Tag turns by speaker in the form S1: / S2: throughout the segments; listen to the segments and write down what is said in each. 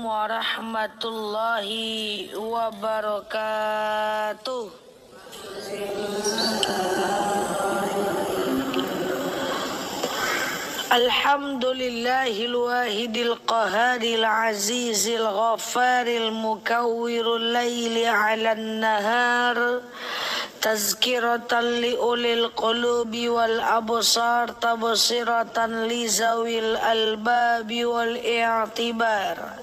S1: Warahmatullahi wabarakatuh. Alhamdulillahil wahidil qaharil azizil ghaffaril mukawwirul laili 'alan nahar tazkiratan li ulil qulubi wal absar tabsiratan li zawil albabi wal i'tibar.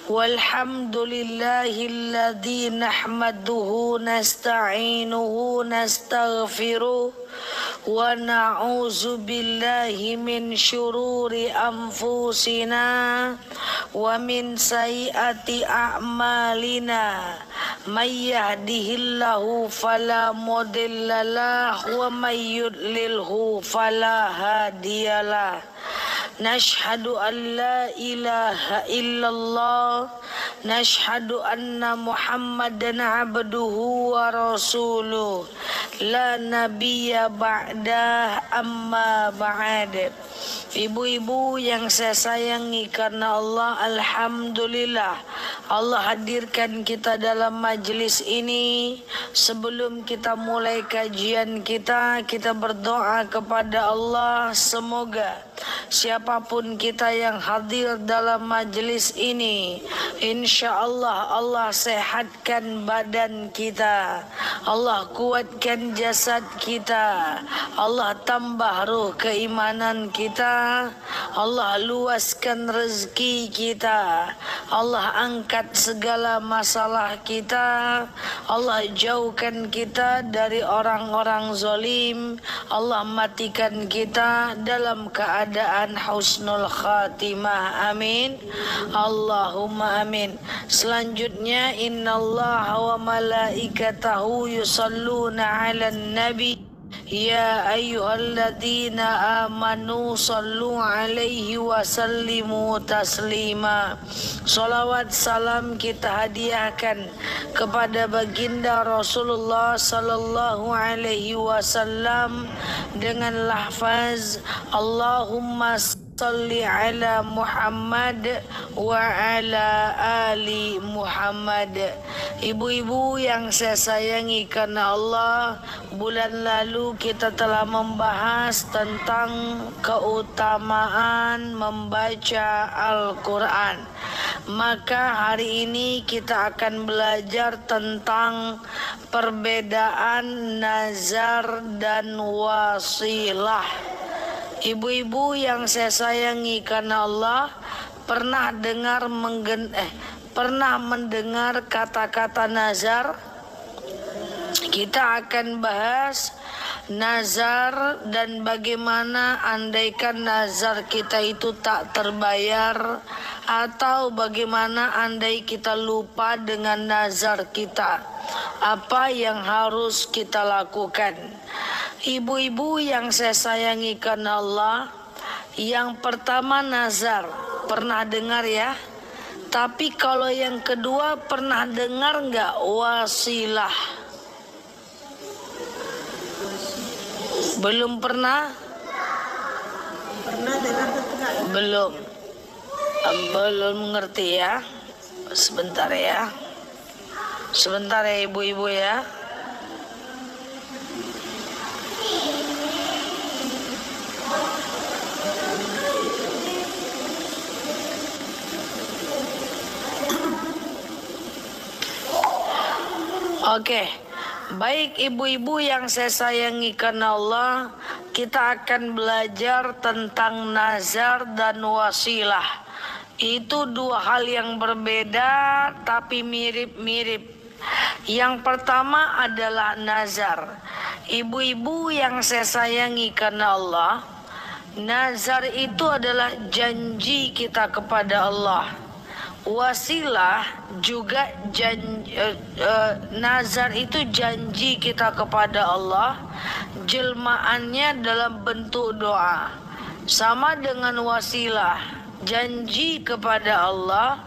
S1: Walhamdulillahilladzi nahmaduhu nasta'inuhu nastaghfiruh wa na'udzu billahi min syururi anfusina wa min sayyiati a'malina. May yahdihillahu fala mudhillalah wa may yudlilhu fala hadiyalah. Nashhadu an la ilaha illallah, nashhadu anna Muhammadan abduhu wa rasuluh, la nabiyya ba'dah, amma ba'd. Ibu-ibu yang saya sayangi karena Allah, alhamdulillah Allah hadirkan kita dalam majlis ini. Sebelum kita mulai kajian kita berdoa kepada Allah, semoga siapapun kita yang hadir dalam majlis ini, insyaallah Allah sehatkan badan kita, Allah kuatkan jasad kita, Allah tambah ruh keimanan kita, Allah luaskan rezeki kita, Allah angkat segala masalah kita, Allah jauhkan kita dari orang-orang zalim, Allah matikan kita dalam keadaan husnul khatimah, amin, Allahumma amin. Selanjutnya, innallaha wa malaikatahu yusalluna 'alan nabi ya ayyuhalladzina amanu sallu alaihi wa sallimu taslima. Salawat salam kita hadiahkan kepada baginda Rasulullah sallallahu alaihi wasallam dengan lafaz Allahumma salli ala Muhammad wa ala ali Muhammad. Ibu-ibu yang saya sayangi karena Allah, bulan lalu kita telah membahas tentang keutamaan membaca Al-Quran. Maka hari ini kita akan belajar tentang perbedaan nazar dan wasilah. Ibu-ibu yang saya sayangi karena Allah, pernah mendengar kata-kata nazar? Kita akan bahas nazar dan bagaimana andaikan nazar kita itu tak terbayar, atau bagaimana andai kita lupa dengan nazar kita, apa yang harus kita lakukan. Ibu-ibu yang saya sayangi karena Allah, yang pertama nazar, pernah dengar ya? Tapi kalau yang kedua pernah dengar nggak wasilah? Belum pernah?
S2: Pernah dengar enggak?
S1: Belum ngerti ya? Sebentar ya ibu-ibu ya. Oke, baik ibu-ibu yang saya sayangi karena Allah, kita akan belajar tentang nazar dan wasilah. Itu dua hal yang berbeda tapi mirip-mirip. Yang pertama adalah nazar. Ibu-ibu yang saya sayangi karena Allah, nazar itu adalah janji kita kepada Allah. Wasilah juga nazar itu janji kita kepada Allah, jelmaannya dalam bentuk doa. Sama dengan wasilah, janji kepada Allah,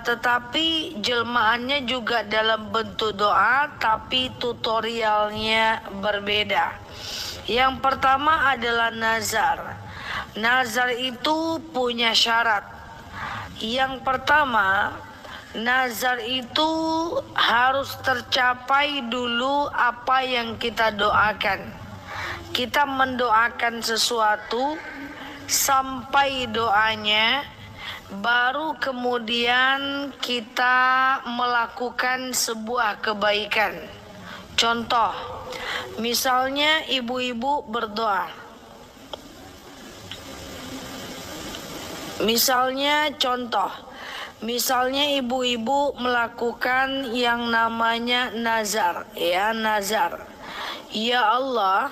S1: tetapi jelmaannya juga dalam bentuk doa, tapi tutorialnya berbeda. Yang pertama adalah nazar. nazar itu punya syarat. Yang pertama, nazar itu harus tercapai dulu apa yang kita doakan. Kita mendoakan sesuatu sampai doanya, baru kemudian kita melakukan sebuah kebaikan. Contoh, misalnya ibu-ibu berdoa. Misalnya ibu-ibu melakukan yang namanya nazar, ya nazar. Ya Allah,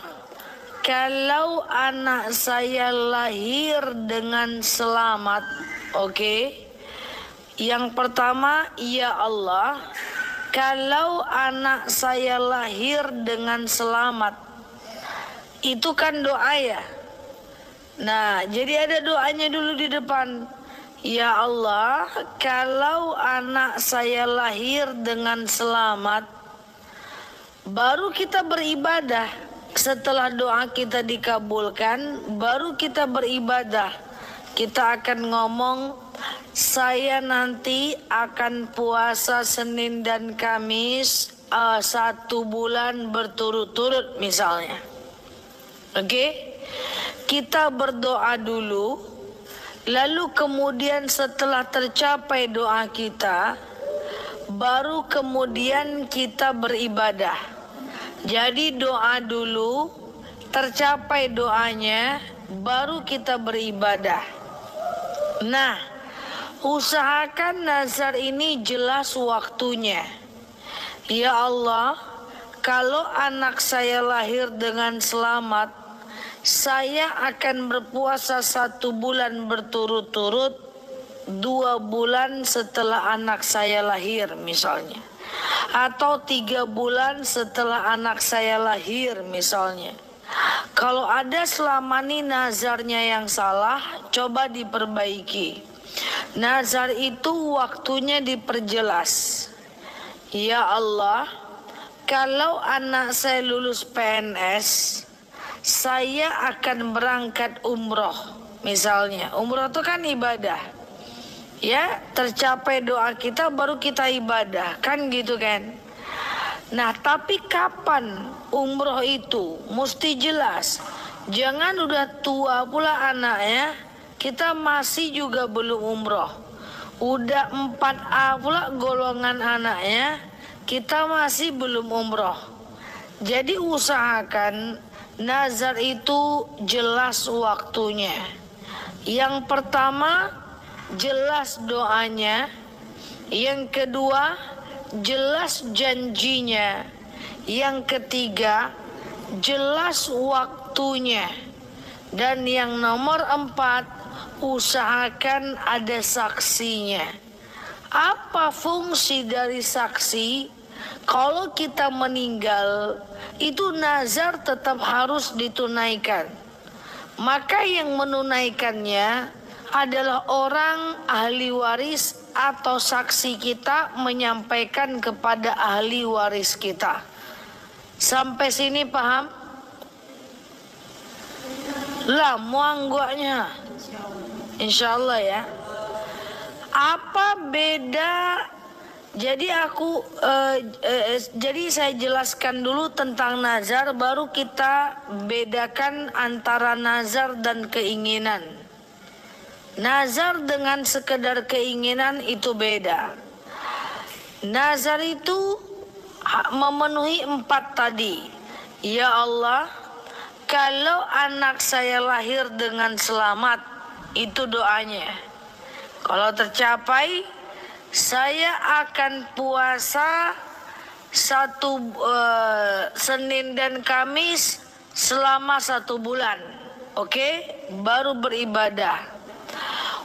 S1: kalau anak saya lahir dengan selamat, oke. Yang pertama, ya Allah, kalau anak saya lahir dengan selamat, itu kan doa ya. Nah, jadi ada doanya dulu di depan. Ya Allah, kalau anak saya lahir dengan selamat, baru kita beribadah. Setelah doa kita dikabulkan, baru kita beribadah. Kita akan ngomong, saya nanti akan puasa Senin dan Kamis 1 bulan berturut-turut misalnya. Oke? Kita berdoa dulu, lalu kemudian setelah tercapai doa kita, baru kemudian kita beribadah. Jadi doa dulu, tercapai doanya, baru kita beribadah. Nah, usahakan nazar ini jelas waktunya. Ya Allah, kalau anak saya lahir dengan selamat, saya akan berpuasa 1 bulan berturut-turut, 2 bulan setelah anak saya lahir misalnya. Atau 3 bulan setelah anak saya lahir misalnya. Kalau ada selama ini nazarnya yang salah, coba diperbaiki. Nazar itu waktunya diperjelas. Ya Allah, kalau anak saya lulus PNS, saya akan berangkat umroh misalnya. Umroh itu kan ibadah. Ya, tercapai doa kita baru kita ibadah, kan gitu kan. Nah, tapi kapan umroh itu? Mesti jelas. Jangan udah tua pula anaknya, kita masih juga belum umroh. Udah 4A pula golongan anaknya, kita masih belum umroh. Jadi usahakan nazar itu jelas waktunya. Yang pertama, jelas doanya. Yang kedua, jelas janjinya. Yang ketiga, jelas waktunya. Dan yang nomor 4, usahakan ada saksinya. Apa fungsi dari saksi? Kalau kita meninggal, itu nazar tetap harus ditunaikan. Maka yang menunaikannya adalah orang ahli waris atau saksi kita menyampaikan kepada ahli waris kita. Sampai sini paham? Lah muangguanya. Insyaallah ya. Apa beda? Jadi jadi saya jelaskan dulu tentang nazar, baru kita bedakan antara nazar dan keinginan. Nazar dengan sekedar keinginan itu beda. Nazar itu memenuhi 4 tadi. Ya Allah, kalau anak saya lahir dengan selamat, itu doanya. Kalau tercapai, saya akan puasa Senin dan Kamis selama 1 bulan. Oke? Baru beribadah.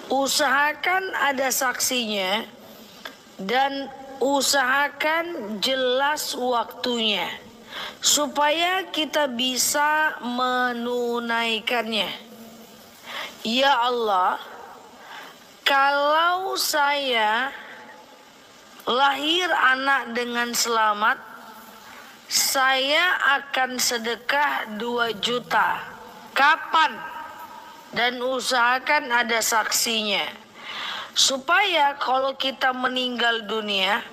S1: Usahakan ada saksinya dan usahakan jelas waktunya supaya kita bisa menunaikannya. Ya Allah, kalau saya lahir anak dengan selamat, saya akan sedekah 2 juta. Kapan? dan usahakan ada saksinya. Supaya kalau kita meninggal dunia,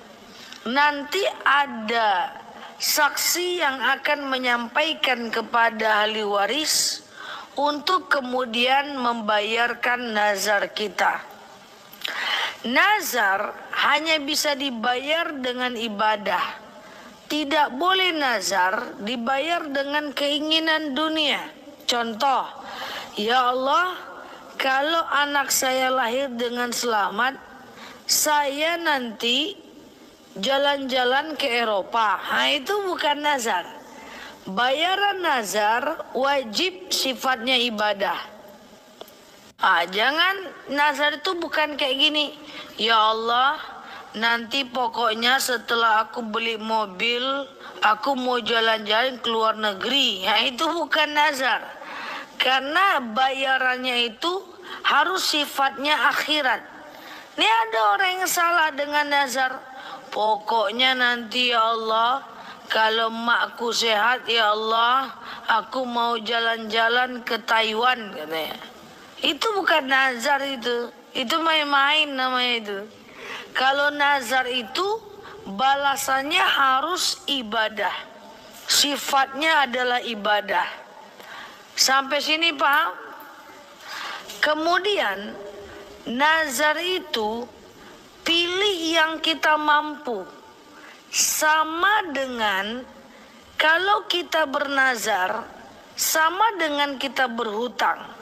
S1: nanti ada saksi yang akan menyampaikan kepada ahli waris untuk kemudian membayarkan nazar kita. Nazar hanya bisa dibayar dengan ibadah. Tidak boleh nazar dibayar dengan keinginan dunia. Contoh, ya Allah, kalau anak saya lahir dengan selamat, saya nanti jalan-jalan ke Eropa. Nah, itu bukan nazar. Bayaran nazar wajib sifatnya ibadah. Jangan nazar itu bukan kayak gini. Ya Allah, nanti pokoknya setelah aku beli mobil, aku mau jalan-jalan ke luar negeri. Nah, itu bukan nazar. Karena bayarannya itu harus sifatnya akhirat. Ini ada orang yang salah dengan nazar. Pokoknya nanti ya Allah, kalau makku sehat ya Allah, aku mau jalan-jalan ke Taiwan katanya. Itu bukan nazar itu main-main namanya itu. Kalau nazar itu balasannya harus ibadah. Sifatnya adalah ibadah. Sampai sini paham? Kemudian nazar itu pilih yang kita mampu. Sama dengan kalau kita bernazar, sama dengan kita berhutang.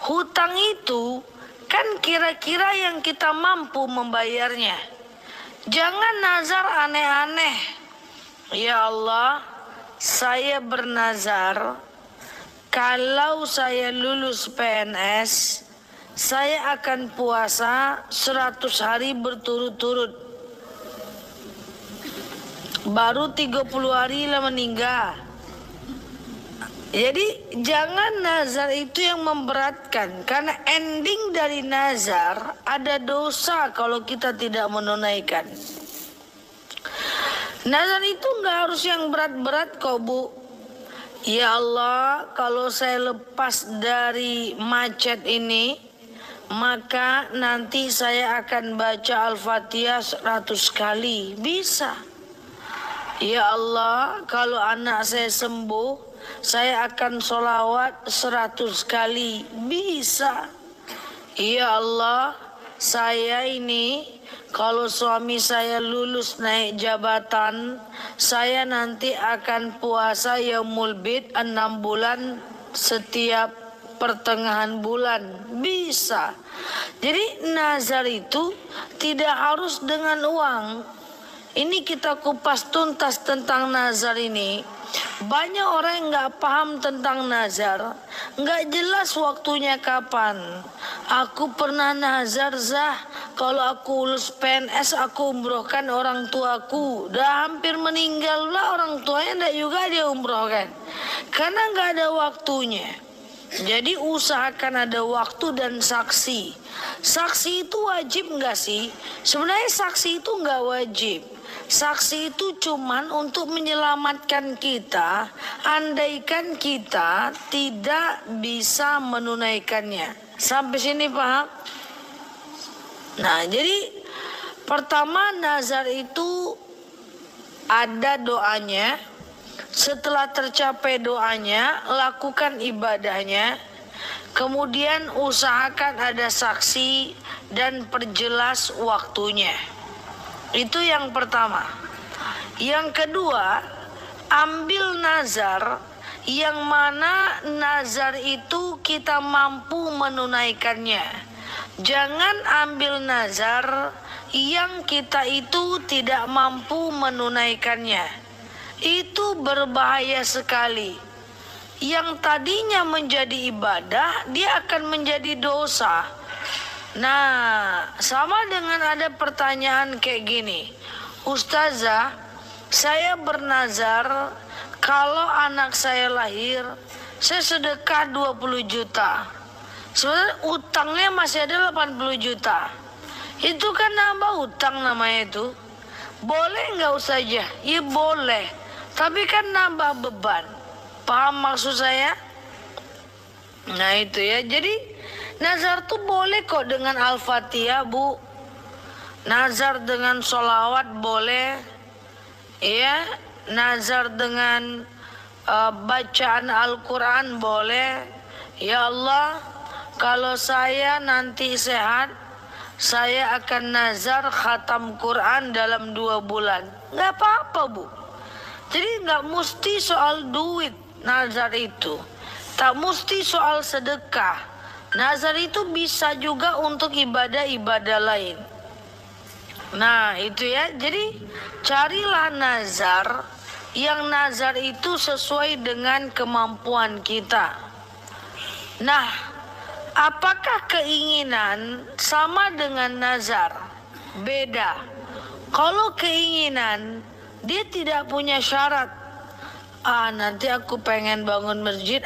S1: Hutang itu kan kira-kira yang kita mampu membayarnya. Jangan nazar aneh-aneh. Ya Allah, saya bernazar kalau saya lulus PNS, saya akan puasa 100 hari berturut-turut. Baru 30 hari lah meninggal. Jadi jangan nazar itu yang memberatkan. Karena ending dari nazar ada dosa kalau kita tidak menunaikan. Nazar itu nggak harus yang berat-berat kok Bu. Ya Allah, kalau saya lepas dari macet ini, maka nanti saya akan baca Al-Fatihah 100 kali. Bisa. Ya Allah, kalau anak saya sembuh, saya akan sholawat 100 kali. Bisa. Ya Allah, saya ini kalau suami saya lulus naik jabatan, saya nanti akan puasa Yaumul Bid 6 bulan setiap pertengahan bulan. Bisa. Jadi nazar itu tidak harus dengan uang. Ini kita kupas tuntas tentang nazar ini. Banyak orang yang nggak paham tentang nazar, nggak jelas waktunya kapan. Aku pernah nazar Zah, kalau aku lulus PNS aku umrohkan orang tuaku. Dah hampir meninggal lah orang tuanya, nggak juga dia umrohkan. Karena nggak ada waktunya. Jadi usahakan ada waktu dan saksi. Saksi itu wajib nggak sih? Sebenarnya saksi itu nggak wajib. Saksi itu cuman untuk menyelamatkan kita, andaikan kita tidak bisa menunaikannya. Sampai sini paham? Nah, jadi pertama nazar itu ada doanya. Setelah tercapai doanya, lakukan ibadahnya. Kemudian usahakan ada saksi dan perjelas waktunya. Itu yang pertama. Yang kedua, ambil nazar yang mana nazar itu kita mampu menunaikannya. Jangan ambil nazar yang kita itu tidak mampu menunaikannya. Itu berbahaya sekali. Yang tadinya menjadi ibadah, dia akan menjadi dosa. Nah, sama dengan ada pertanyaan kayak gini. Ustazah, saya bernazar kalau anak saya lahir, saya sedekah 20 juta. Sebenarnya utangnya masih ada 80 juta. Itu kan nambah utang namanya itu. Boleh nggak Ustazah? Ya boleh. Tapi kan nambah beban. Paham maksud saya? Nah itu ya, jadi nazar tuh boleh kok dengan Al-Fatihah Bu. Nazar dengan sholawat boleh. Ya, nazar dengan bacaan Al-Quran boleh. Ya Allah, kalau saya nanti sehat, saya akan nazar khatam Quran dalam 2 bulan. Nggak apa-apa Bu. Jadi nggak mesti soal duit nazar itu. Tak mesti soal sedekah. Nazar itu bisa juga untuk ibadah-ibadah lain. Nah itu ya, jadi carilah nazar yang nazar itu sesuai dengan kemampuan kita. Nah, apakah keinginan sama dengan nazar? Beda. Kalau keinginan dia tidak punya syarat. Nanti aku pengen bangun masjid,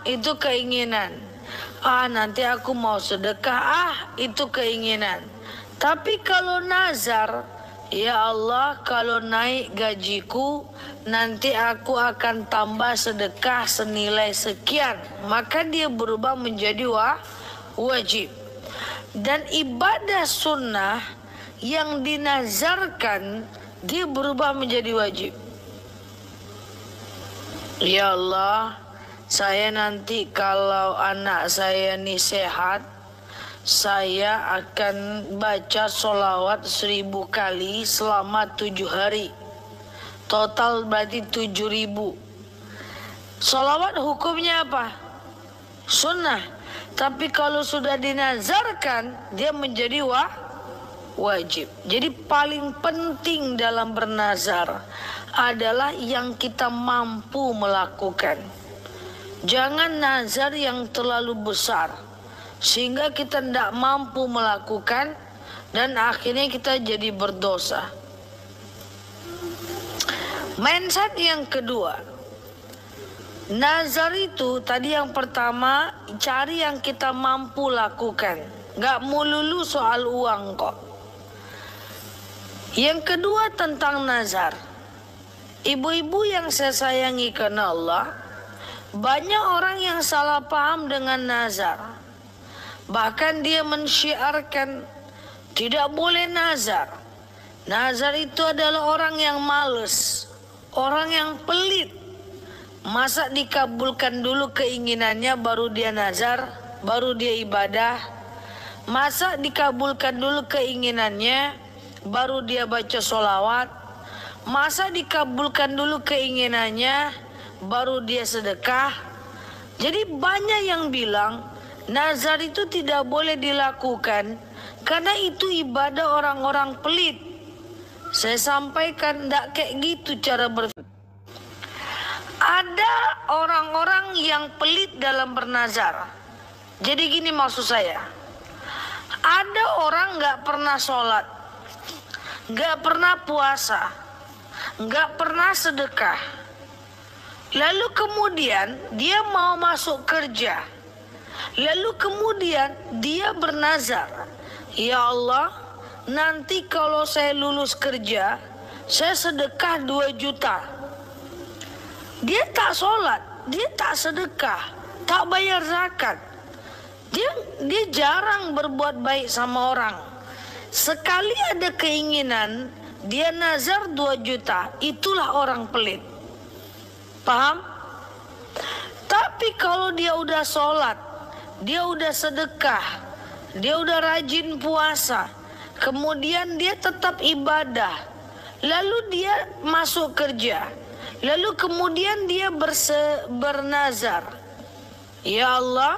S1: itu keinginan. Nanti aku mau sedekah, itu keinginan. Tapi kalau nazar, ya Allah, kalau naik gajiku, nanti aku akan tambah sedekah senilai sekian. Maka dia berubah menjadi wajib. Dan ibadah sunnah yang dinazarkan, dia berubah menjadi wajib. Ya Allah, saya nanti kalau anak saya ini sehat, saya akan baca sholawat 1000 kali selama 7 hari. Total berarti 7000. Sholawat hukumnya apa? Sunnah. Tapi kalau sudah dinazarkan, dia menjadi wajib. Jadi paling penting dalam bernazar adalah yang kita mampu melakukan. Jangan nazar yang terlalu besar sehingga kita tidak mampu melakukan dan akhirnya kita jadi berdosa. Mindset yang kedua, nazar itu tadi yang pertama, cari yang kita mampu lakukan. Gak melulu soal uang kok. Yang kedua tentang nazar. Ibu-ibu yang saya sayangi karena Allah, banyak orang yang salah paham dengan nazar. Bahkan dia mensyiarkan tidak boleh nazar. Nazar itu adalah orang yang malas, orang yang pelit. Masa dikabulkan dulu keinginannya baru dia nazar, baru dia ibadah. Masa dikabulkan dulu keinginannya baru dia baca sholawat. Masa dikabulkan dulu keinginannya baru dia sedekah. Jadi banyak yang bilang nazar itu tidak boleh dilakukan karena itu ibadah orang-orang pelit. Saya sampaikan tidak kayak gitu cara berpikir. Ada orang-orang yang pelit dalam bernazar. Jadi gini maksud saya. Ada orang nggak pernah sholat, nggak pernah puasa, nggak pernah sedekah. Lalu kemudian dia mau masuk kerja. Lalu kemudian dia bernazar, ya Allah, nanti kalau saya lulus kerja, saya sedekah 2 juta. Dia tak sholat, dia tak sedekah, tak bayar zakat. Dia jarang berbuat baik sama orang. Sekali ada keinginan, dia nazar 2 juta, itulah orang pelit. Paham? Tapi kalau dia udah sholat, dia udah sedekah, dia udah rajin puasa, kemudian dia tetap ibadah, lalu dia masuk kerja, lalu kemudian dia bernazar, ya Allah,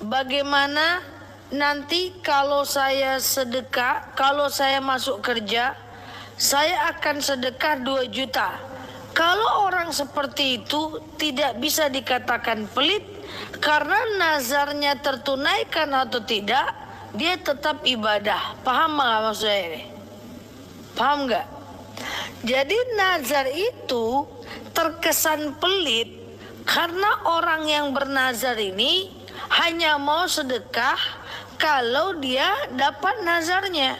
S1: bagaimana nanti kalau saya sedekah, kalau saya masuk kerja, saya akan sedekah 2 juta. Kalau orang seperti itu tidak bisa dikatakan pelit karena nazarnya tertunaikan atau tidak, dia tetap ibadah. Paham nggak maksud saya ini? Paham nggak? Jadi nazar itu terkesan pelit karena orang yang bernazar ini hanya mau sedekah kalau dia dapat nazarnya.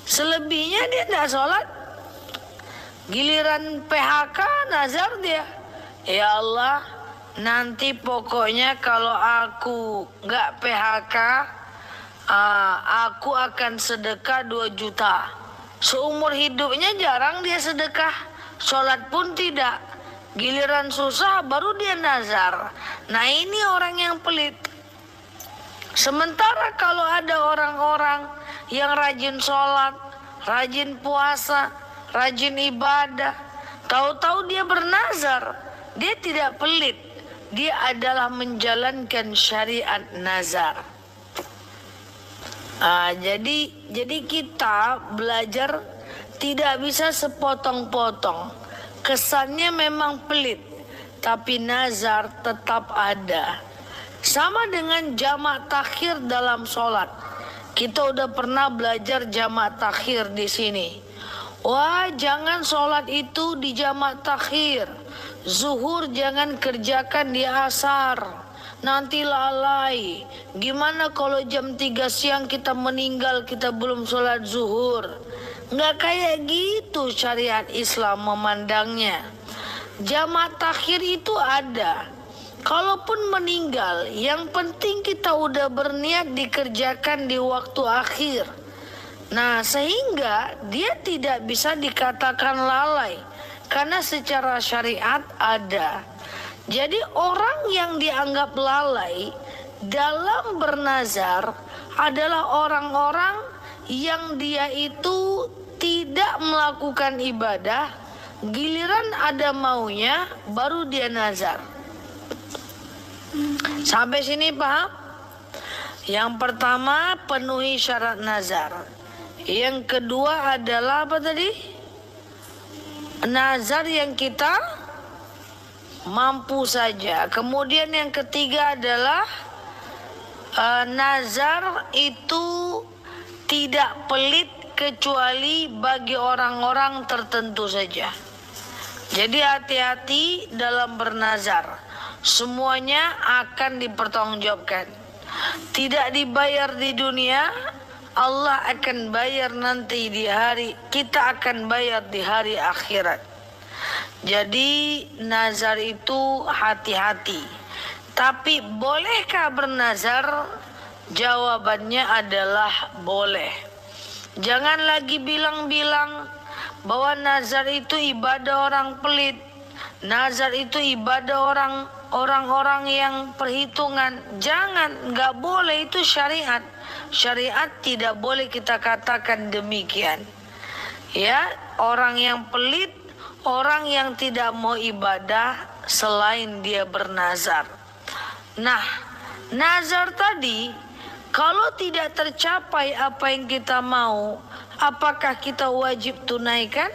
S1: Selebihnya dia tidak sholat. Giliran PHK nazar dia, ya Allah, nanti pokoknya kalau aku nggak PHK, aku akan sedekah 2 juta. Seumur hidupnya jarang dia sedekah, sholat pun tidak. Giliran susah baru dia nazar. Nah ini orang yang pelit. Sementara kalau ada orang-orang yang rajin sholat, rajin puasa, rajin ibadah, tahu-tahu dia bernazar, dia tidak pelit. Dia adalah menjalankan syariat nazar. Jadi kita belajar tidak bisa sepotong-potong. Kesannya memang pelit, tapi nazar tetap ada. Sama dengan jamak takhir dalam sholat. Kita udah pernah belajar jamak takhir di sini. Wah, jangan sholat itu di jamak takhir. Zuhur jangan kerjakan di asar, nanti lalai. Gimana kalau jam 3 siang kita meninggal, kita belum sholat zuhur? Nggak kayak gitu syariat Islam memandangnya. Jamak takhir itu ada. Kalaupun meninggal, yang penting kita udah berniat dikerjakan di waktu akhir. Nah, sehingga dia tidak bisa dikatakan lalai, karena secara syariat ada. Jadi orang yang dianggap lalai dalam bernazar adalah orang-orang yang dia itu tidak melakukan ibadah, giliran ada maunya baru dia nazar. Sampai sini paham? Yang pertama, penuhi syarat nazar. Yang kedua adalah apa tadi? Nazar yang kita mampu saja. Kemudian yang ketiga adalah nazar itu tidak pelit kecuali bagi orang-orang tertentu saja. Jadi hati-hati dalam bernazar. Semuanya akan dipertanggungjawabkan. Tidak dibayar di dunia, Allah akan bayar nanti di hari, kita akan bayar di hari akhirat. Jadi nazar itu hati-hati. Tapi bolehkah bernazar? Jawabannya adalah boleh. Jangan lagi bilang-bilang bahwa nazar itu ibadah orang pelit. Nazar itu ibadah orang-orang yang perhitungan. Jangan, nggak boleh, itu syariat. Syariat tidak boleh kita katakan demikian. Ya, orang yang pelit, orang yang tidak mau ibadah selain dia bernazar. Nah, nazar tadi kalau tidak tercapai apa yang kita mau, apakah kita wajib tunaikan?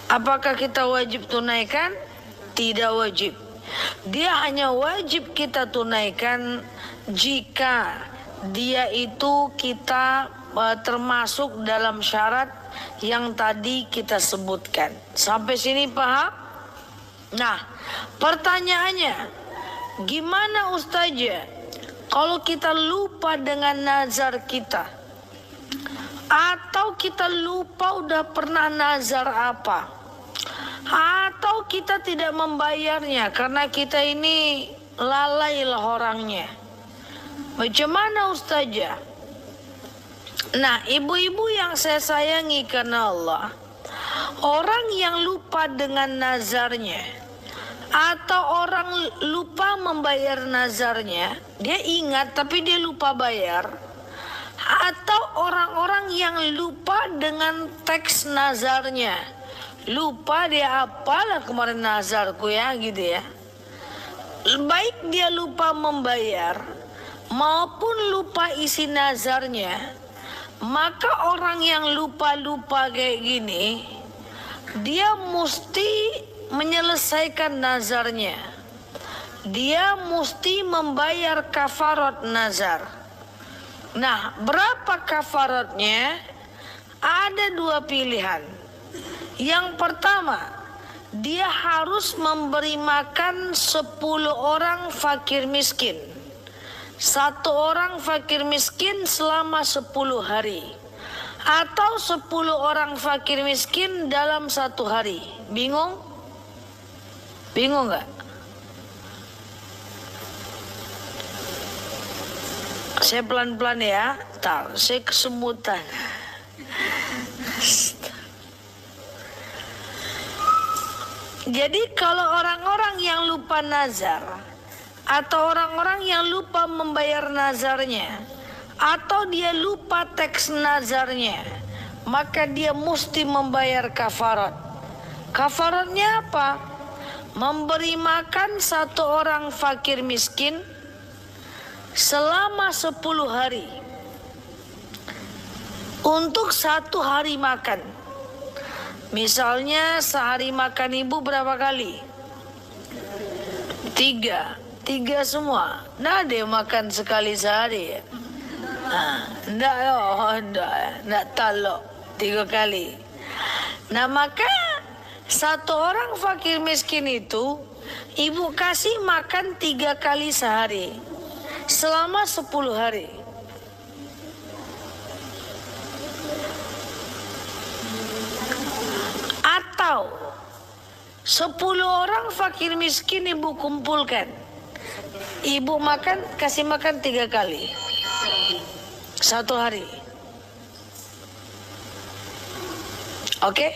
S1: Apakah kita wajib tunaikan? Tidak wajib. Dia hanya wajib kita tunaikan jika dia itu kita termasuk dalam syarat yang tadi kita sebutkan. Sampai sini paham? Nah, pertanyaannya, gimana Ustazah kalau kita lupa dengan nazar kita? Atau kita lupa udah pernah nazar apa? Atau kita tidak membayarnya karena kita ini lalai lah orangnya. Macam mana Ustazah? Nah, ibu-ibu yang saya sayangi karena Allah, orang yang lupa dengan nazarnya atau orang lupa membayar nazarnya, dia ingat tapi dia lupa bayar, atau orang-orang yang lupa dengan teks nazarnya, lupa dia apalah kemarin nazarku ya gitu ya. Baik dia lupa membayar maupun lupa isi nazarnya, maka orang yang lupa-lupa kayak gini, dia mesti menyelesaikan nazarnya. Dia mesti membayar kafarat nazar. Nah, berapa kafaratnya? Ada 2 pilihan. Yang pertama, dia harus memberi makan 10 orang fakir miskin. 1 orang fakir miskin selama 10 hari. Atau 10 orang fakir miskin dalam 1 hari. Bingung? Bingung nggak? Saya pelan-pelan ya. Ntar, saya kesemutan. Jadi kalau orang-orang yang lupa nazar, atau orang-orang yang lupa membayar nazarnya, atau dia lupa teks nazarnya, maka dia mesti membayar kafarat. Kafaratnya apa? Memberi makan satu orang fakir miskin selama 10 hari. Untuk 1 hari makan. Misalnya sehari makan ibu berapa kali? 3 semua. Nggak ada yang makan sekali sehari ya? Nggak loh, nggak talok 3 kali. Nah maka satu orang fakir miskin itu ibu kasih makan 3 kali sehari selama 10 hari. Atau 10 orang fakir miskin ibu kumpulkan, ibu kasih makan 3 kali 1 hari. Oke?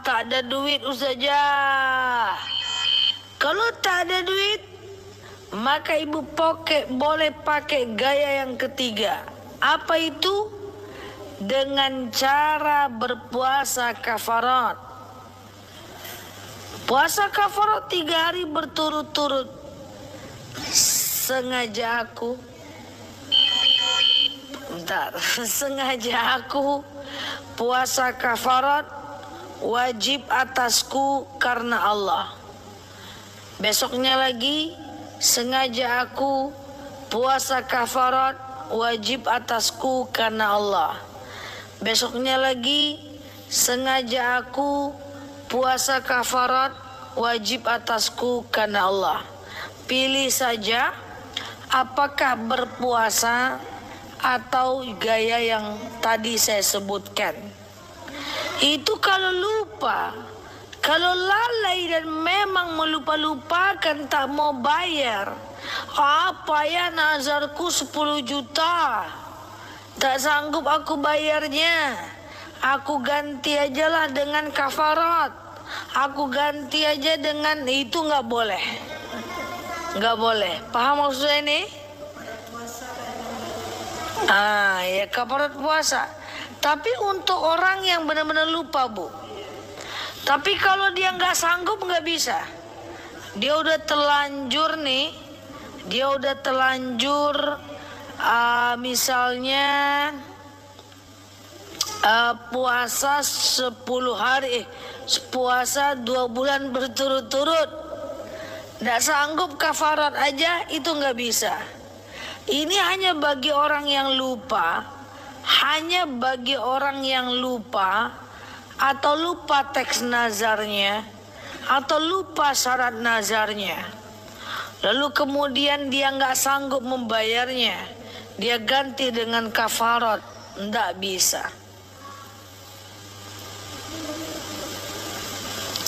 S1: Tak ada duit Ustazah. Kalau tak ada duit, maka ibu boleh pakai gaya yang ketiga. Apa itu? Dengan cara berpuasa kafarat. Puasa kafarat 3 hari berturut-turut. Sengaja aku puasa kafarat wajib atasku karena Allah. Besoknya lagi sengaja aku puasa kafarat wajib atasku karena Allah. Besoknya lagi sengaja aku puasa kafarat wajib atasku karena Allah. Pilih saja apakah berpuasa atau gaya yang tadi saya sebutkan. Itu kalau lupa. Kalau lalai dan memang melupa-lupakan tak mau bayar. Apa ya nazarku 10 juta. Tak sanggup aku bayarnya. Aku ganti ajalah dengan kafarat. Aku ganti aja dengan itu, nggak boleh. Nggak boleh. Paham maksudnya ini? Ya kafarat puasa. Tapi untuk orang yang benar-benar lupa Bu. Tapi kalau dia nggak sanggup nggak bisa. Dia udah terlanjur nih. Dia udah terlanjur misalnya puasa 10 hari, puasa 2 bulan berturut-turut, nggak sanggup kafarat aja, itu nggak bisa. Ini hanya bagi orang yang lupa, atau lupa teks nazarnya, atau lupa syarat nazarnya. Lalu kemudian dia nggak sanggup membayarnya, dia ganti dengan kafarat, nggak bisa.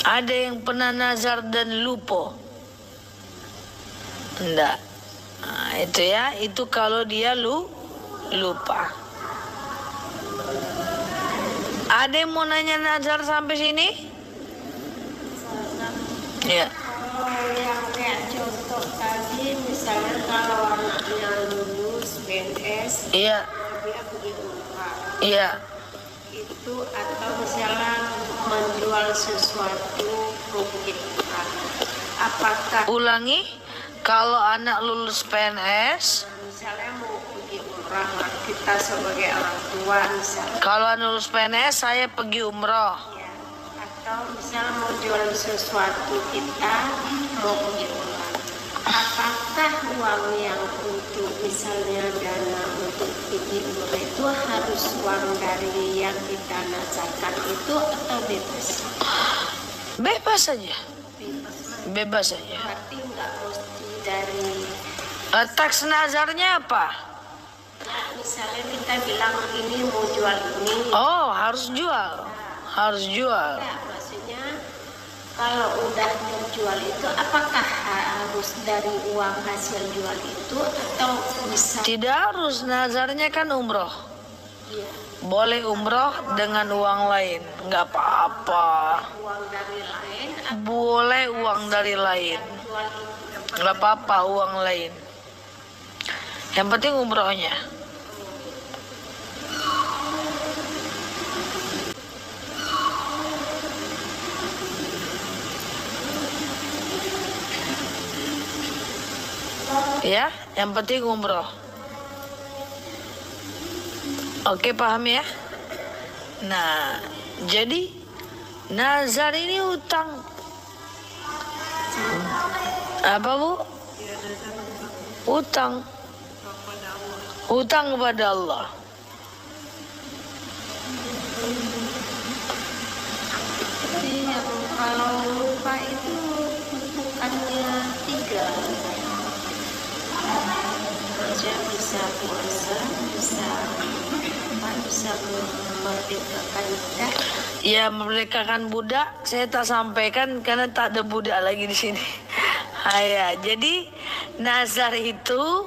S1: Ada yang pernah nazar dan lupa? Enggak. Nah, itu ya, itu kalau dia lupa. Ada yang mau nanya nazar sampai sini? Ya.
S2: Yang kayak contoh tadi, misalnya kalau anaknya lulus PNS,
S1: Iya.
S2: dia pergi umrah.
S1: Iya.
S2: Itu atau misalnya menjual sesuatu mau pergi umrah. Apakah
S1: Ulangi, kalau anak lulus PNS,
S2: misalnya mau pergi umrah, kita sebagai orang tua misalnya,
S1: kalau anak lulus PNS saya pergi umroh.
S2: ya, atau misalnya mau jual sesuatu kita mau pergi umrah. Apakah uang yang untuk misalnya dana untuk pergi umrah itu harus uang dari yang kita nazarkan itu atau bebas?
S1: Bebas saja.
S2: Bebas.
S1: Bebas saja.
S2: Berarti nggak mesti dari
S1: Teks nazarnya apa?
S2: ya, misalnya kita bilang ini mau jual ini.
S1: Oh, harus jual. Harus jual.
S2: Ya, maksudnya Kalau udah terjual itu apakah harus dari uang hasil jual itu atau bisa?
S1: Tidak harus, nazarnya kan umroh.
S2: Iya.
S1: Boleh umroh dengan uang lain, nggak apa-apa.
S2: Uang dari lain atau
S1: Boleh uang dari lain,
S2: jual itu?
S1: nggak apa-apa uang lain. Yang penting umrohnya. Ya, yang penting umroh. Oke, paham ya? Nah, jadi nazar ini utang. Apa, Bu? Utang. Utang kepada Allah.
S2: Jadi kalau lupa itu bukannya 3. Kerja bisa puasa, bisa memerdekakan budak.
S1: Ya, memerdekakan budak saya tak sampaikan karena tak ada budak lagi di sini. Ya, jadi nazar itu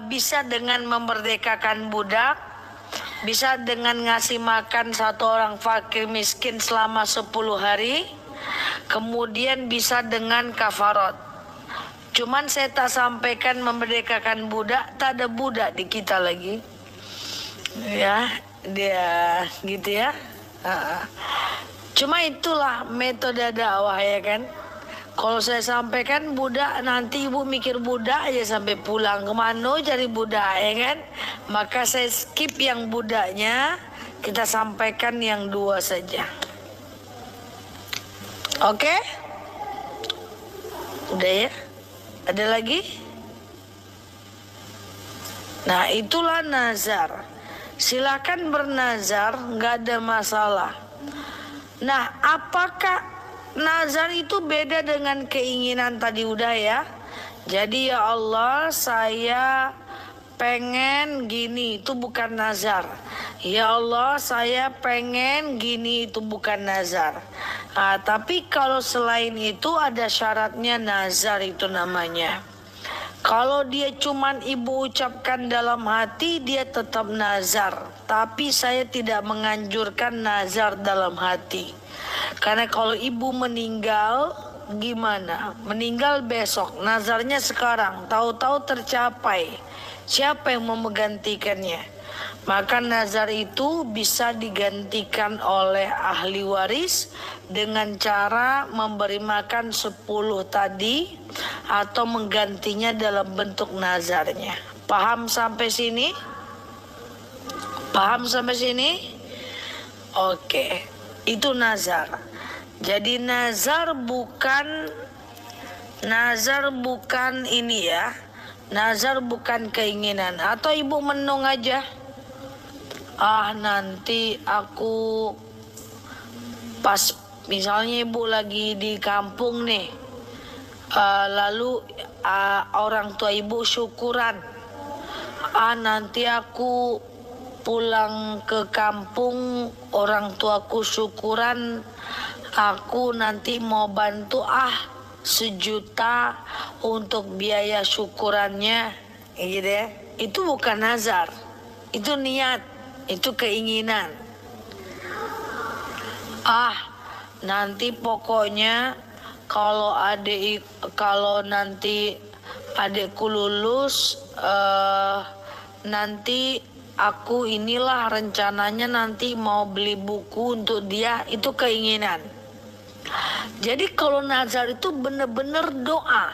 S1: bisa dengan memerdekakan budak, bisa dengan ngasih makan satu orang fakir miskin selama 10 hari, kemudian bisa dengan kafarat. Cuman saya tak sampaikan memerdekakan budak, tak ada budak di kita lagi. Ya, dia gitu ya. Cuma itulah metode dakwah ya kan. Kalau saya sampaikan budak, nanti ibu mikir budak aja sampai pulang. Kemana cari budak ya kan. Maka saya skip yang budaknya, kita sampaikan yang 2 saja. Oke? Udah ya? Ada lagi? Nah, itulah nazar. Silakan bernazar, nggak ada masalah. Nah, apakah nazar itu beda dengan keinginan tadi udah ya? Jadi ya Allah, saya pengen gini, itu bukan nazar. Ya Allah, saya pengen gini, itu bukan nazar. Tapi kalau selain itu ada syaratnya, nazar itu namanya. Kalau dia cuman ibu ucapkan dalam hati, dia tetap nazar. Tapi saya tidak menganjurkan nazar dalam hati. Karena kalau ibu meninggal, gimana? Meninggal besok, nazarnya sekarang, tahu-tahu tercapai. Siapa yang mau menggantikannya? Maka nazar itu bisa digantikan oleh ahli waris dengan cara memberi makan 10 tadi atau menggantinya dalam bentuk nazarnya. Paham sampai sini? Paham sampai sini? Oke, itu nazar. Jadi nazar bukan ini ya. Nazar bukan keinginan. Atau ibu menung aja. Nanti aku pas misalnya ibu lagi di kampung nih, lalu orang tua ibu syukuran, nanti aku pulang ke kampung, orang tuaku syukuran, aku nanti mau bantu 1 juta untuk biaya syukurannya, gitu ya. Itu bukan nazar, itu niat. Itu keinginan. Nanti pokoknya kalau nanti adikku lulus, nanti aku inilah rencananya nanti mau beli buku untuk dia, itu keinginan. Jadi kalau nazar itu benar-benar doa.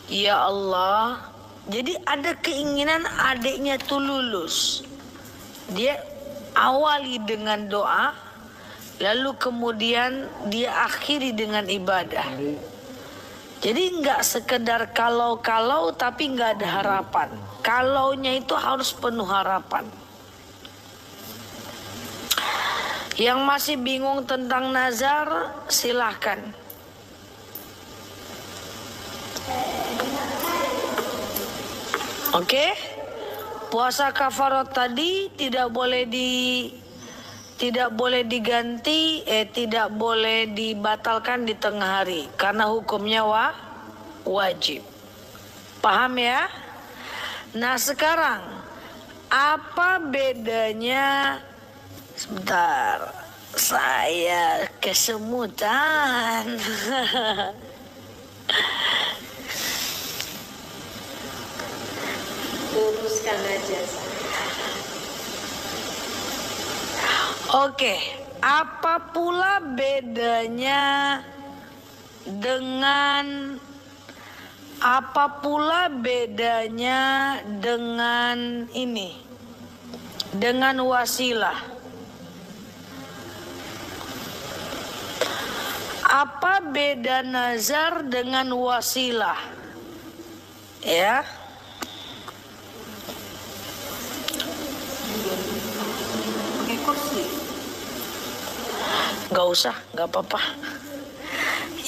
S1: Ya Allah, jadi ada keinginan adiknya tuh lulus. Dia awali dengan doa, lalu kemudian dia akhiri dengan ibadah. Jadi nggak sekedar kalau-kalau tapi nggak ada harapan. Kalaunya itu harus penuh harapan. Yang masih bingung tentang nazar, silahkan. Oke? Puasa kafarat tadi tidak boleh tidak boleh diganti, tidak boleh dibatalkan di tengah hari karena hukumnya wajib. Paham ya? Nah sekarang apa bedanya? Sebentar, saya kesemutan.
S2: Luruskan aja.
S1: Oke, apa pula bedanya dengan ini? Dengan wasilah. Apa beda nazar dengan wasilah? Ya. Gak usah, gak apa-apa.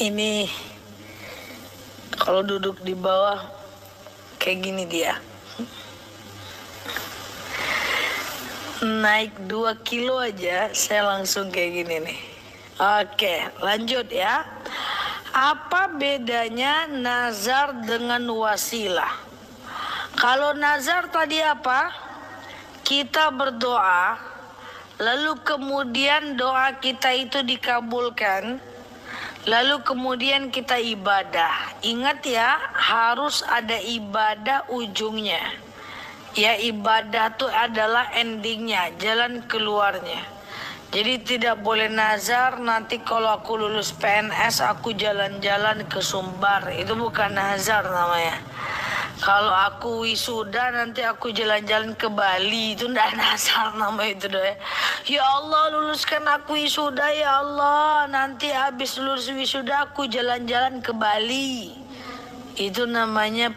S1: Ini kalau duduk di bawah kayak gini dia. Naik 2 kilo aja saya langsung kayak gini nih. Oke, lanjut ya. Apa bedanya nazar dengan wasilah? Kalau nazar tadi apa? Kita berdoa, lalu kemudian doa kita itu dikabulkan, lalu kemudian kita ibadah. Ingat ya, harus ada ibadah ujungnya. Ya, ibadah itu adalah endingnya, jalan keluarnya. Jadi tidak boleh nazar, nanti kalau aku lulus PNS aku jalan-jalan ke Sumbar. Itu bukan nazar namanya. Kalau aku wisuda nanti aku jalan-jalan ke Bali, itu ndak nazar nama itu deh. Ya Allah, luluskan aku wisuda ya Allah, nanti habis lulus wisuda aku jalan-jalan ke Bali. Itu namanya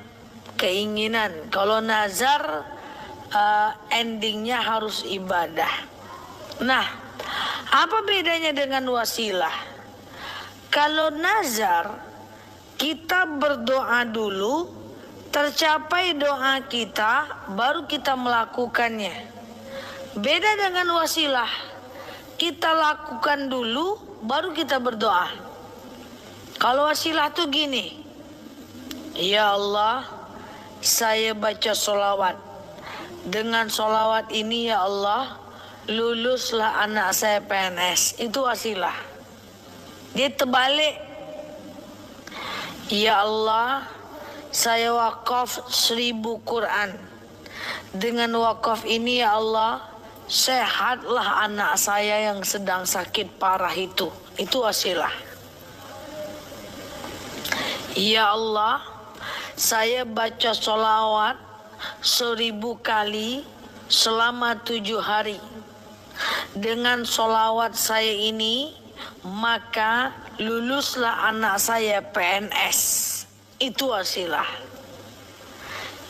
S1: keinginan. Kalau nazar endingnya harus ibadah. Nah, apa bedanya dengan wasilah? Kalau nazar kita berdoa dulu, tercapai doa kita, baru kita melakukannya. Beda dengan wasilah, kita lakukan dulu, baru kita berdoa. Kalau wasilah tuh gini, ya Allah, saya baca sholawat. Dengan sholawat ini ya Allah, luluslah anak saya PNS. Itu wasilah. Dia terbalik. Ya Allah, saya wakaf 1000 Quran. Dengan wakaf ini ya Allah, sehatlah anak saya yang sedang sakit parah itu. Itu wasilah. Ya Allah, saya baca sholawat 1000 kali selama 7 hari. Dengan sholawat saya ini, maka luluslah anak saya PNS. Itu wasilah.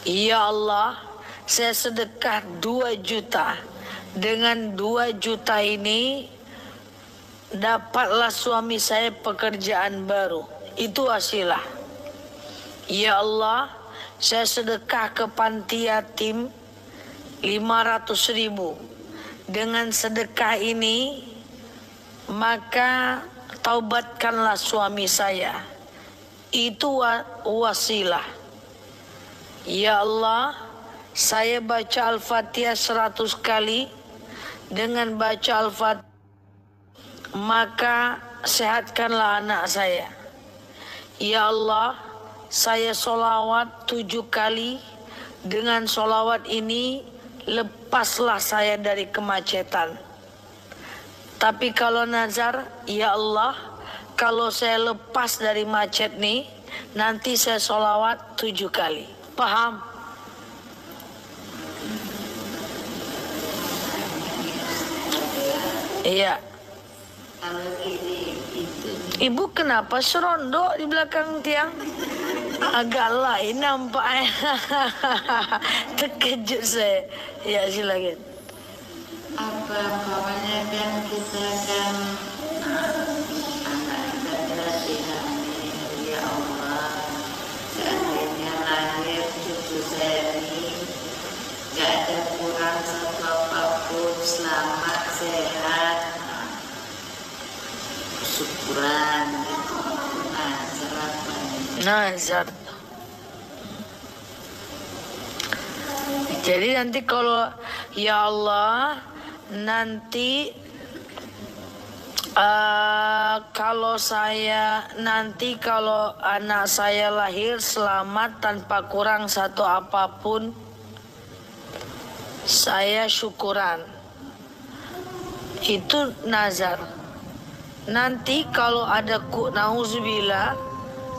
S1: Ya Allah, saya sedekah 2 juta. Dengan 2 juta ini, dapatlah suami saya pekerjaan baru. Itu wasilah. Ya Allah, saya sedekah ke panti yatim 500.000. Dengan sedekah ini, maka taubatkanlah suami saya. Itu wasilah. Ya Allah, saya baca Al-Fatihah 100 kali. Dengan baca Al-Fatihah, maka sehatkanlah anak saya. Ya Allah, saya sholawat 7 kali. Dengan sholawat ini, lepaslah saya dari kemacetan. Tapi kalau nazar, ya Allah, kalau saya lepas dari macet nih, nanti saya sholawat 7 kali. Paham? Iya. Ibu kenapa serondok di belakang tiang? Agak lain nampaknya. Terkejut saya. Ya, silakan.
S3: Apa umpamanya kan kita kan anak kita dihamil, ya Allah, seandainya lahir cucu saya ini gak ada kurang satu apapun, selamat, sehat, syukuran gitu. Nazar apa nih?
S1: Nazar. Jadi nanti kalau ya Allah nanti kalau anak saya lahir selamat tanpa kurang satu apapun, saya syukuran. Itu nazar. Nanti kalau ada nauzubillah,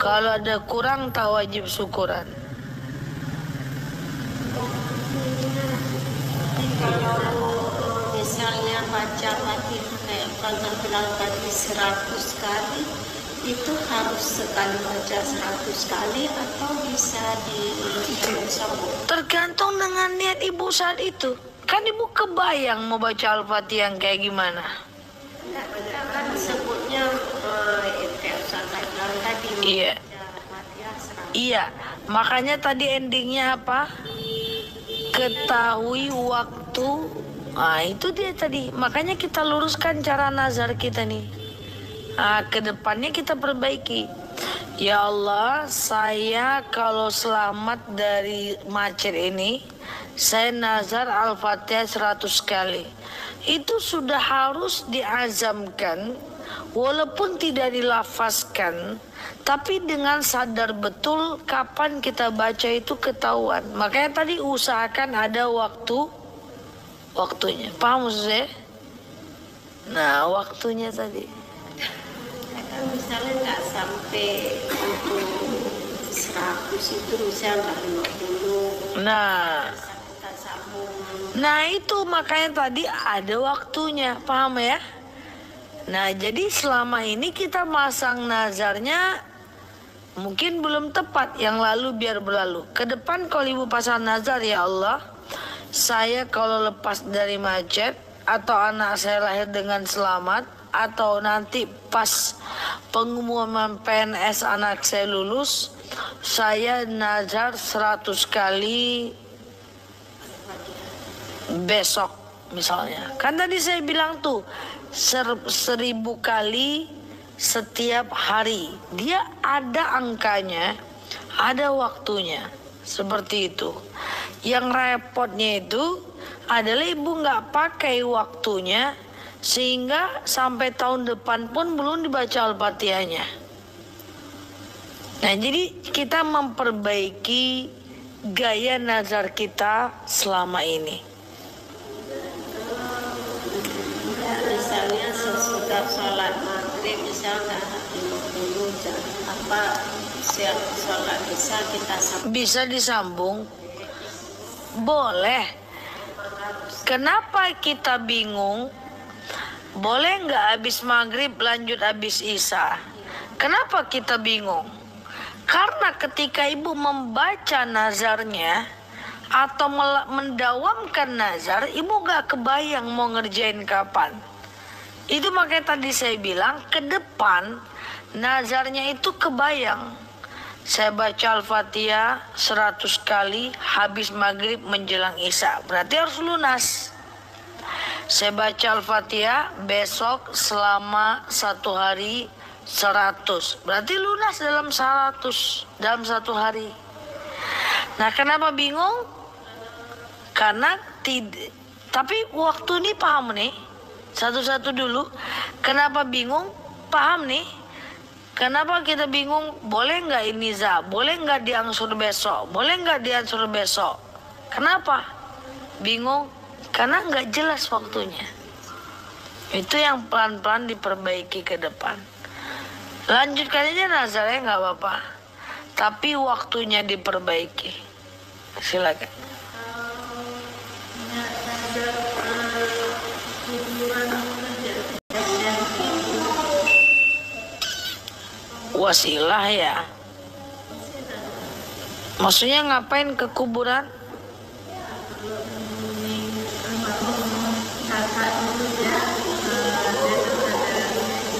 S1: kalau ada kurang tak wajib syukuran.
S2: Kalau misalnya baca Fatihah kayak Ustazah bilang tadi 100 kali, itu harus sekali baca 100 kali atau bisa disambung?
S1: Tergantung dengan niat ibu saat itu. Kan ibu kebayang mau baca Al-Fatihah yang kayak gimana?
S2: Kita kan sebutnya kayak Ustazah bilang tadi
S1: Iya.
S2: baca Fatihah 100.
S1: Iya, makanya tadi endingnya apa? Ketahui waktu. Nah, itu dia tadi. Makanya kita luruskan cara nazar kita nih. Nah, kedepannya kita perbaiki. Ya Allah, saya kalau selamat dari macet ini, saya nazar Al-Fatihah 100 kali. Itu sudah harus diazamkan, walaupun tidak dilafazkan, tapi dengan sadar betul kapan kita baca itu ketahuan. Makanya tadi usahakan ada waktunya. Paham maksud saya? Nah, waktunya tadi.
S2: Kan misalnya nggak sampai untuk 100 itu misalnya nggak 50.
S1: Nah,
S2: Bisa kita sambung.
S1: nah itu makanya tadi ada waktunya. Paham ya? Nah, jadi selama ini kita masang nazarnya mungkin belum tepat, yang lalu biar berlalu. Ke depan kalau ibu pasang nazar, ya Allah, saya kalau lepas dari macet, atau anak saya lahir dengan selamat, atau nanti pas pengumuman PNS anak saya lulus, saya nazar 100 kali besok misalnya. Kan tadi saya bilang tuh 1000 kali setiap hari. Dia ada angkanya, ada waktunya. Seperti itu. Yang repotnya itu adalah ibu nggak pakai waktunya, sehingga sampai tahun depan pun belum dibaca Al-Fatihahnya. Nah, jadi kita memperbaiki gaya nazar kita selama ini.
S2: Misalnya sesudah sholat maghrib misalnya 50 sholat bisa kita sambung.
S1: Bisa disambung? Boleh. Kenapa kita bingung? Boleh nggak habis maghrib lanjut habis isya? Kenapa kita bingung? Karena ketika ibu membaca nazarnya atau mendawamkan nazar, ibu nggak kebayang mau ngerjain kapan. Itu makanya tadi saya bilang ke depan nazarnya itu kebayang. Saya baca Al-Fatihah 100 kali habis maghrib menjelang isya. Berarti harus lunas. Saya baca Al-Fatihah besok selama 1 hari 100. Berarti lunas dalam 100 dalam 1 hari. Nah, kenapa bingung? Karena tidak. Tapi waktu ini paham nih. Satu-satu dulu. Kenapa bingung? Paham nih. Kenapa kita bingung? Boleh nggak ini boleh nggak diangsur besok? Boleh nggak diangsur besok? Kenapa bingung? Karena nggak jelas waktunya. Itu yang pelan-pelan diperbaiki ke depan. Lanjutkan aja nazarnya nggak apa-apa. Tapi waktunya diperbaiki. Silakan. Wasilah ya. Maksudnya ngapain ke kuburan?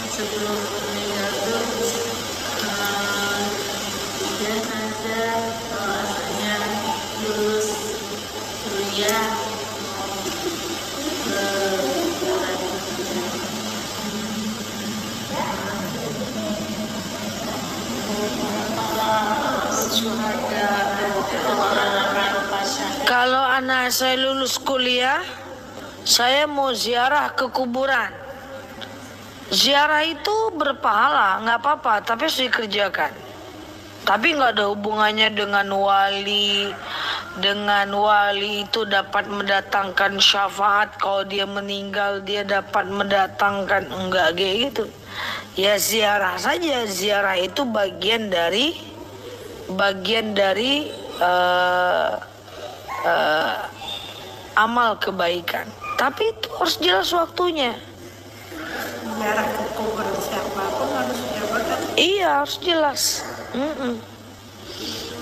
S2: Sebelum meninggal tuh dia sadar bahwasanya lulus kuliah syuhada untuk orang-orang pasang.
S1: Kalau anak saya lulus kuliah, saya mau ziarah ke kuburan. Ziarah itu berpahala, nggak apa-apa, tapi harus dikerjakan. Tapi nggak ada hubungannya dengan wali. Dengan wali itu dapat mendatangkan syafaat. Kalau dia meninggal, dia dapat mendatangkan, enggak kayak gitu. Ya ziarah saja. Ziarah itu bagian dari amal kebaikan. Tapi itu harus jelas waktunya.
S2: Ziarah ke kubur siapapun harus dijabarkan.
S1: Iya, harus jelas.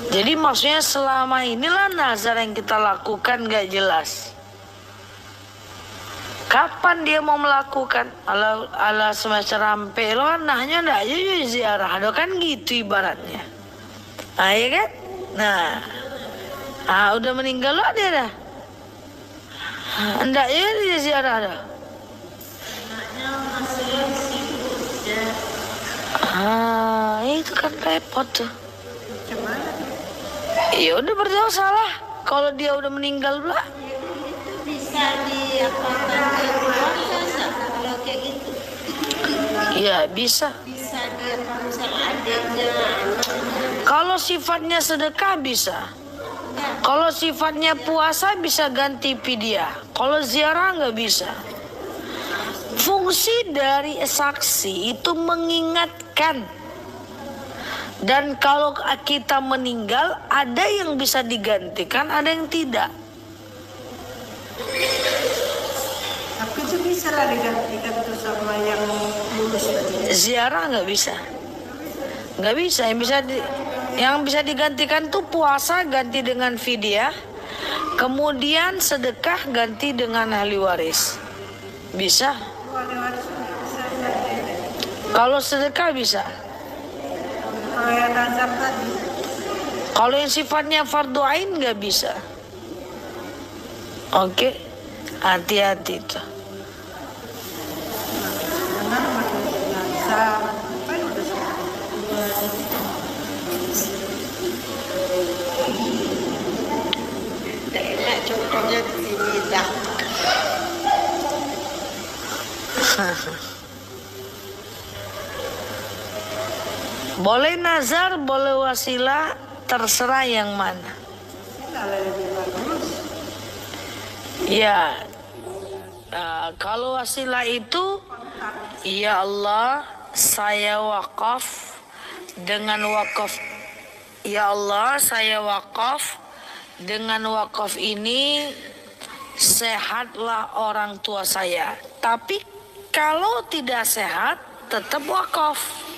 S1: Jadi maksudnya selama inilah nazar yang kita lakukan gak jelas. Kapan dia mau melakukan? Ala semester rampe lo anaknya ndak aja ziarah, ada kan gitu ibaratnya. Ah ya kan? Nah, udah meninggal lo dia dah. Ndak aja dia ziarah dah. Itu kan repot tuh. Ya udah berdosa lah. Kalau dia udah meninggal pula.
S2: Bisa diapakan ke keluarga kalau kayak gitu.
S1: Iya bisa.
S2: Bisa dia kalau misalnya adiknya,
S1: Kalau sifatnya sedekah bisa. Kalau sifatnya puasa bisa ganti fidyah. Kalau ziarah nggak bisa. Fungsi dari saksi itu mengingatkan. Dan kalau kita meninggal, ada yang bisa digantikan, ada yang tidak.
S2: tapi itu bisa lah digantikan tuh sama yang lulus tadi.
S1: Ziarah nggak bisa. Nggak bisa. Yang bisa digantikan tuh puasa ganti dengan fidyah. Kemudian sedekah ganti dengan ahli waris. Bisa.
S2: Wali waris bisa diganti.
S1: Kalau sedekah bisa.
S2: Kalau yang nazar tadi,
S1: Kalau yang sifatnya fardu ain nggak bisa. Oke, hati-hati tuh.
S2: benar maksudnya nazar, apa yang udah enak contohnya ini dah.
S1: Boleh nazar, boleh wasilah, terserah yang mana.
S2: Kalau lebih bagus,
S1: Ya, kalau wasilah itu, ya Allah, saya wakaf dengan wakaf. Ya Allah, saya wakaf dengan wakaf ini sehatlah orang tua saya. Tapi kalau tidak sehat, tetap wakaf.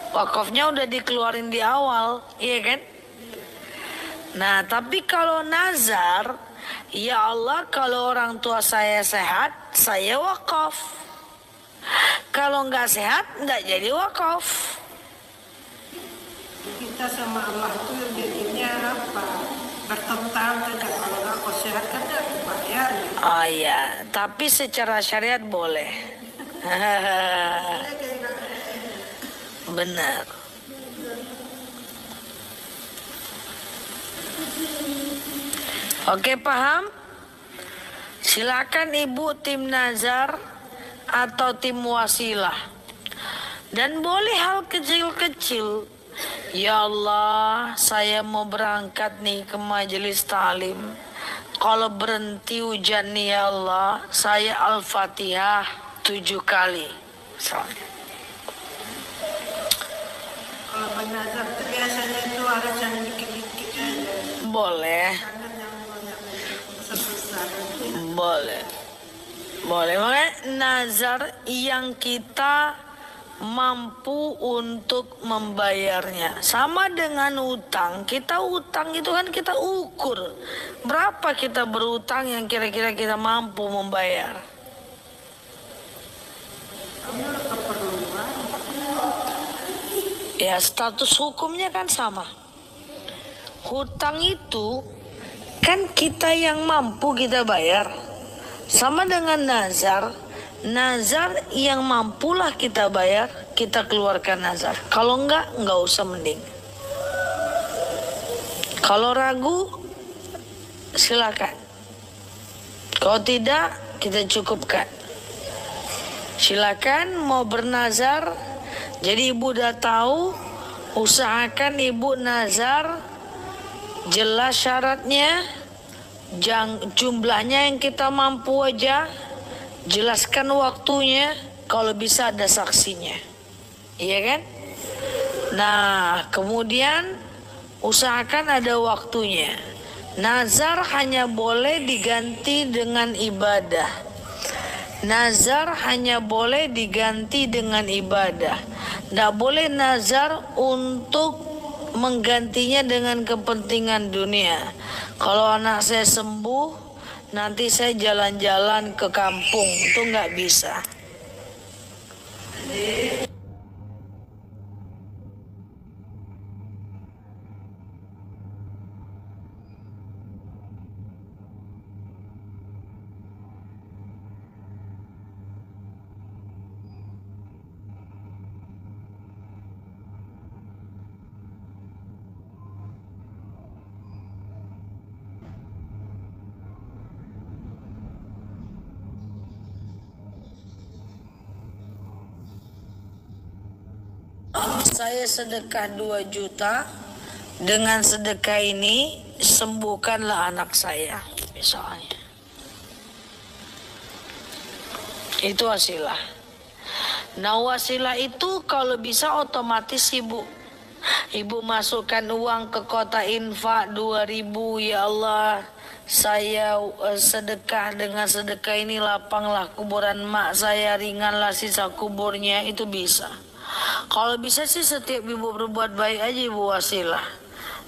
S1: Wakafnya udah dikeluarin di awal, iya kan? Nah, tapi kalau nazar, ya Allah, kalau orang tua saya sehat, saya wakaf. Kalau nggak sehat, nggak jadi wakaf.
S2: kita sama Allah itu jadinya apa? Bertentang tidak. Kalau aku sehat kan ya aku bayar.
S1: Oh iya, tapi secara syariat boleh. Benar. Oke, paham? Silakan ibu tim nazar atau tim wasilah. Dan boleh hal kecil-kecil. Ya Allah, saya mau berangkat nih ke majelis talim. Kalau berhenti hujan nih ya Allah, saya Al-Fatihah 7 kali. Misalnya.
S2: Kalau bernazar itu biasanya itu harus yang dikit-dikit aja.
S1: Boleh.
S2: Jangan yang banyak besar-besar.
S1: Boleh. Makanya nazar yang kita mampu untuk membayarnya. Sama dengan utang. Kita utang itu kan kita ukur. Berapa kita berutang yang kira-kira kita mampu membayar. Ya, status hukumnya kan sama. Hutang itu kan kita yang mampu kita bayar. Sama dengan nazar. Nazar yang mampulah kita bayar, kita keluarkan nazar. Kalau enggak usah mending. Kalau ragu, silakan. Kalau tidak, kita cukupkan. Silakan mau bernazar. Jadi ibu udah tahu, usahakan ibu nazar jelas syaratnya, jumlahnya yang kita mampu aja, jelaskan waktunya, kalau bisa ada saksinya. Iya kan? Nah, kemudian usahakan ada waktunya. Nazar hanya boleh diganti dengan ibadah. Nazar hanya boleh diganti dengan ibadah. Tidak boleh nazar untuk menggantinya dengan kepentingan dunia. Kalau anak saya sembuh, nanti saya jalan-jalan ke kampung, itu nggak bisa. Saya sedekah 2 juta, dengan sedekah ini sembuhkanlah anak saya, misalnya. Itu wasilah. Nah, wasilah itu kalau bisa otomatis ibu masukkan uang ke kota infak 2.000, ya Allah, saya sedekah, dengan sedekah ini lapanglah kuburan mak saya, ringanlah sisa kuburnya, itu bisa. Kalau bisa sih setiap ibu berbuat baik aja ibu wasilah.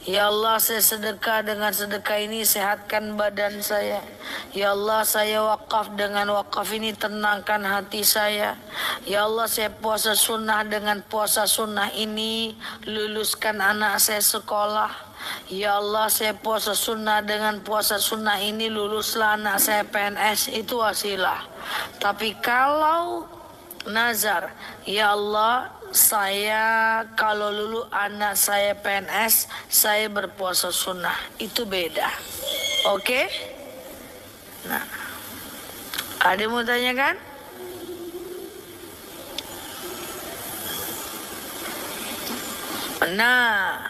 S1: Ya Allah, saya sedekah, dengan sedekah ini sehatkan badan saya. Ya Allah, saya wakaf, dengan wakaf ini tenangkan hati saya. Ya Allah, saya puasa sunnah, dengan puasa sunnah ini luluskan anak saya sekolah. Ya Allah, saya puasa sunnah, dengan puasa sunnah ini luluslah anak saya PNS, itu wasilah. Tapi kalau nazar, ya Allah, saya kalau lulu anak saya PNS, saya berpuasa sunnah, itu beda. Oke? Nah, ada yang mau tanyakan? Nah,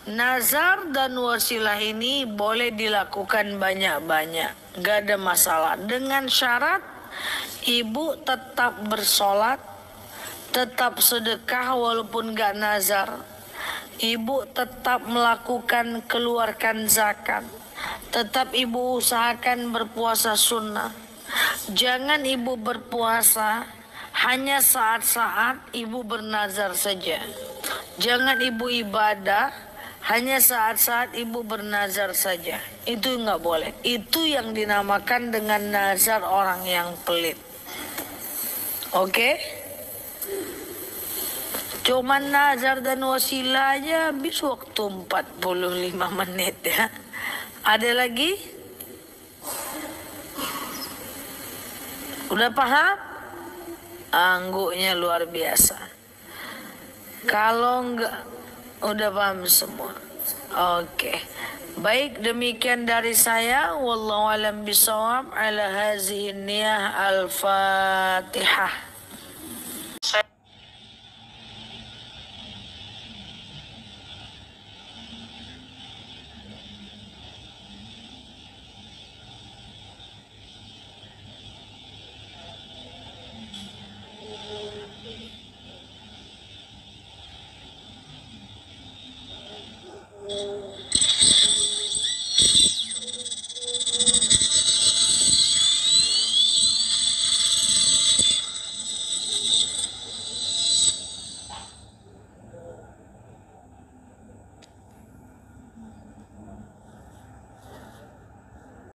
S1: nazar dan wasilah ini boleh dilakukan banyak-banyak, gak ada masalah. Dengan syarat ibu tetap bersolat, tetap sedekah walaupun gak nazar. Ibu tetap melakukan keluarkan zakat. Tetap ibu usahakan berpuasa sunnah. Jangan ibu berpuasa hanya saat-saat ibu bernazar saja. Jangan ibu ibadah hanya saat-saat ibu bernazar saja. Itu nggak boleh. Itu yang dinamakan dengan nazar orang yang pelit. Oke? Cuman nazar dan wasilah aja habis waktu 45 menit ya. Ada lagi? Udah paham? Angguknya luar biasa. Kalau enggak, udah paham semua. Oke. Baik, demikian dari saya. Wallahu a'lam bishawab. Ala hazihi niyah al-Fatihah.